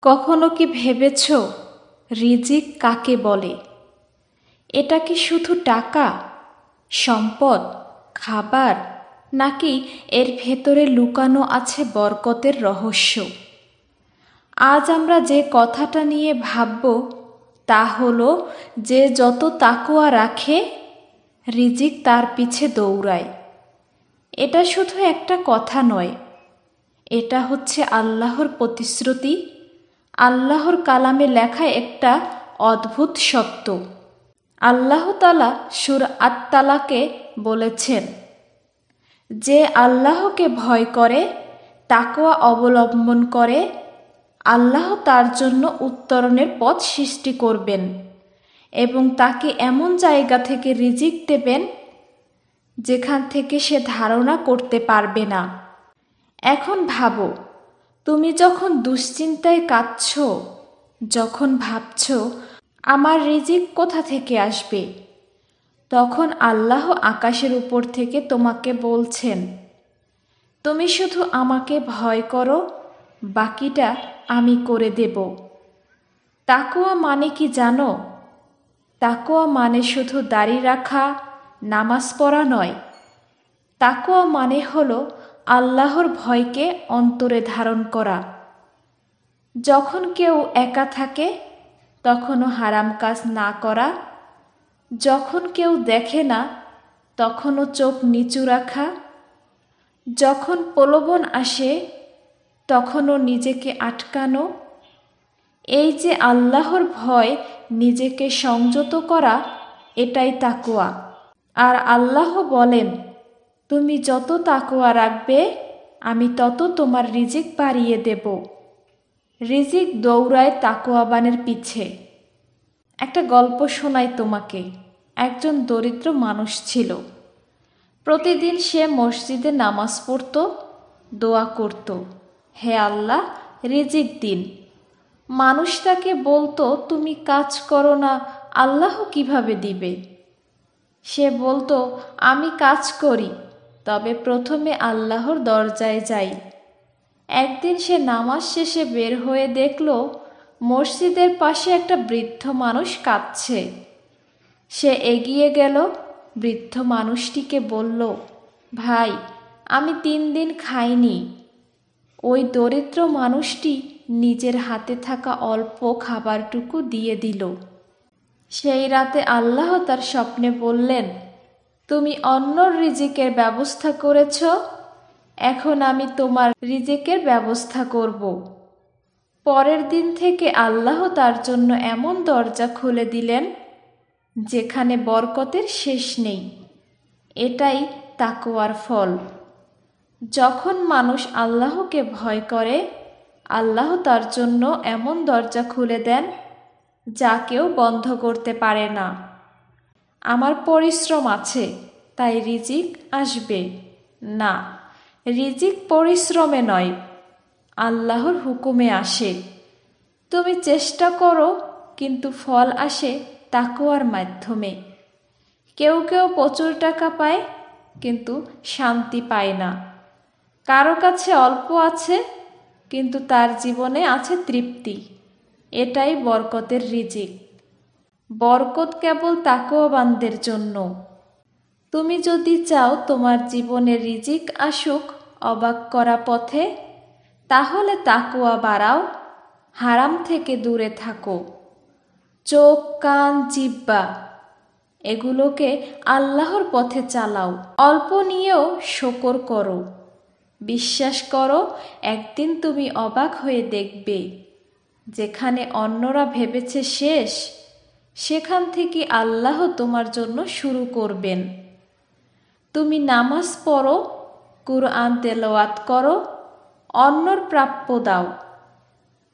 কখনো কি ভেবেছ রিজিক কাকে বলে? এটা কি শুধু টাকা, সম্পদ, খাবার, নাকি এর ভেতরে লুকানো আছে বরকতের রহস্য? আজ আমরা যে কথাটা নিয়ে ভাবব তা হলো, যে যত তাকওয়া রাখে রিজিক তার পিছে দৌড়ায়। এটা শুধু একটা কথা নয়, এটা হচ্ছে আল্লাহর প্রতিশ্রুতি, আল্লাহর কালামে লেখা একটা অদ্ভুত সত্য। আল্লাহ তাআলা সূরা আত-তালাকে বলেছেন, যে আল্লাহকে ভয় করে, তাকওয়া অবলম্বন করে, আল্লাহ তার জন্য উত্তরণের পথ সৃষ্টি করবেন এবং তাকে এমন জায়গা থেকে রিজিক দেবেন যেখান থেকে সে ধারণা করতে পারবে না। এখন ভাবো, তুমি যখন দুশ্চিন্তায় কাঁদছ, যখন ভাবছ আমার রিজিক কোথা থেকে আসবে, তখন আল্লাহ আকাশের উপর থেকে তোমাকে বলছেন, তুমি শুধু আমাকে ভয় করো, বাকিটা আমি করে দেব। তাকওয়া মানে কি জানো? তাকওয়া মানে শুধু দাড়ি রাখা, নামাজ পড়া নয়। তাকওয়া মানে হলো আল্লাহর ভয়কে অন্তরে ধারণ করা। যখন কেউ একা থাকে তখনও হারাম কাজ না করা, যখন কেউ দেখে না তখনও চোখ নিচু রাখা, যখন প্রলোভন আসে তখনও নিজেকে আটকানো। এই যে আল্লাহর ভয়, নিজেকে সংযত করা, এটাই তাকওয়া। আর আল্লাহ বলেন, তুমি যত তাকওয়া রাখবে আমি তত তোমার রিজিক বাড়িয়ে দেব। রিজিক দৌড়ায় তাকওয়াবানের পিছে। একটা গল্প শোনাই তোমাকে। একজন দরিদ্র মানুষ ছিল। প্রতিদিন সে মসজিদে নামাজ পড়ত, দোয়া করত, হে আল্লাহ, রিজিক দিন। মানুষ তাকে বলতো, তুমি কাজ করো না, আল্লাহ কিভাবে দিবে? সে বলতো, আমি কাজ করি, তবে প্রথমে আল্লাহর দরজায় যাই। একদিন সে নামাজ শেষে বের হয়ে দেখল মসজিদের পাশে একটা বৃদ্ধ মানুষ কাঁদছে। সে এগিয়ে গেল, বৃদ্ধ মানুষটিকে বলল, ভাই, আমি 3 দিন খাইনি। ওই দরিদ্র মানুষটি নিজের হাতে থাকা অল্প খাবারটুকু দিয়ে দিল। সেই রাতে আল্লাহ তার স্বপ্নে বললেন, তুমি অন্যর রিজিকের ব্যবস্থা করেছ, এখন আমি তোমার রিজিকের ব্যবস্থা করব। পরের দিন থেকে আল্লাহ তার জন্য এমন দরজা খুলে দিলেন যেখানে বরকতের শেষ নেই। এটাই তাকওয়ার ফল। যখন মানুষ আল্লাহকে ভয় করে, আল্লাহ তার জন্য এমন দরজা খুলে দেন যা কেউ বন্ধ করতে পারে না। আমার পরিশ্রম আছে তাই রিজিক আসবে না, রিজিক পরিশ্রমে নয়, আল্লাহর হুকুমে আসে। তুমি চেষ্টা করো, কিন্তু ফল আসে তাকওয়ার মাধ্যমে। কেউ কেউ প্রচুর টাকা পায় কিন্তু শান্তি পায় না। কারো কাছে অল্প আছে কিন্তু তার জীবনে আছে তৃপ্তি। এটাই বরকতের রিজিক। বরকত কেবল তাকওয়াবানদের জন্য। তুমি যদি চাও তোমার জীবনে রিজিক আসুক অবাক করা পথে, তাহলে তাকওয়া বাড়াও, হারাম থেকে দূরে থাকো। চোখ, কান, জিহ্বা এগুলোকে আল্লাহর পথে চালাও। অল্প নিয়েও শুকর করো। বিশ্বাস করো, একদিন তুমি অবাক হয়ে দেখবে, যেখানে অন্যরা ভেবেছে শেষ, সেখান থেকে আল্লাহ তোমার জন্য শুরু করবেন। তুমি নামাজ পড়ো, কুরআন তেলাওয়াত করো, অন্যর প্রাপ্য দাও।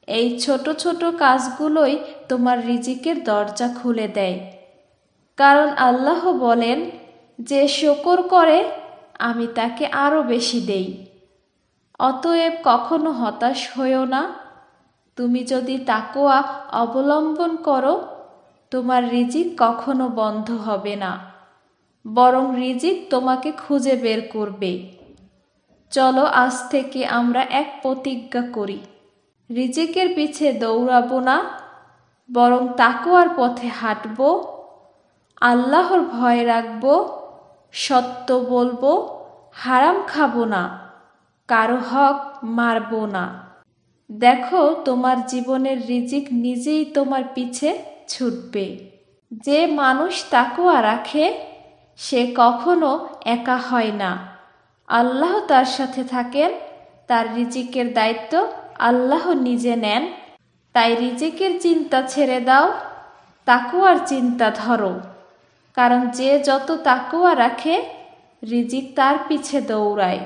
এই ছোট ছোট কাজগুলোই তোমার রিজিকের দরজা খুলে দেয়। কারণ আল্লাহ বলেন, যে শুকর করে আমি তাকে আরও বেশি দেই। অতএব কখনো হতাশ হইও না। তুমি যদি তাকওয়া অবলম্বন করো, তোমার রিজিক কখনো বন্ধ হবে না, বরং রিজিক তোমাকে খুঁজে বের করবে। চলো আজ থেকে আমরা এক প্রতিজ্ঞা করি, রিজিকের পিছে দৌড়াবো না, বরং তাকওয়ার পথে হাঁটবো, আল্লাহর ভয় রাখবো, সত্য বলবো, হারাম খাবো না, কারো হক মারবো না। দেখো তোমার জীবনের রিজিক নিজেই তোমার পিছে ছুটবে। যে মানুষ তাকওয়া রাখে সে কখনো একা হয় না, আল্লাহ তার সাথে থাকেন। তার রিজিকের দায়িত্ব আল্লাহ নিজে নেন। তাই রিজিকের চিন্তা ছেড়ে দাও, তাকওয়ার চিন্তা ধরো। কারণ যে যত তাকওয়া রাখে রিজিক তার পিছে দৌড়ায়।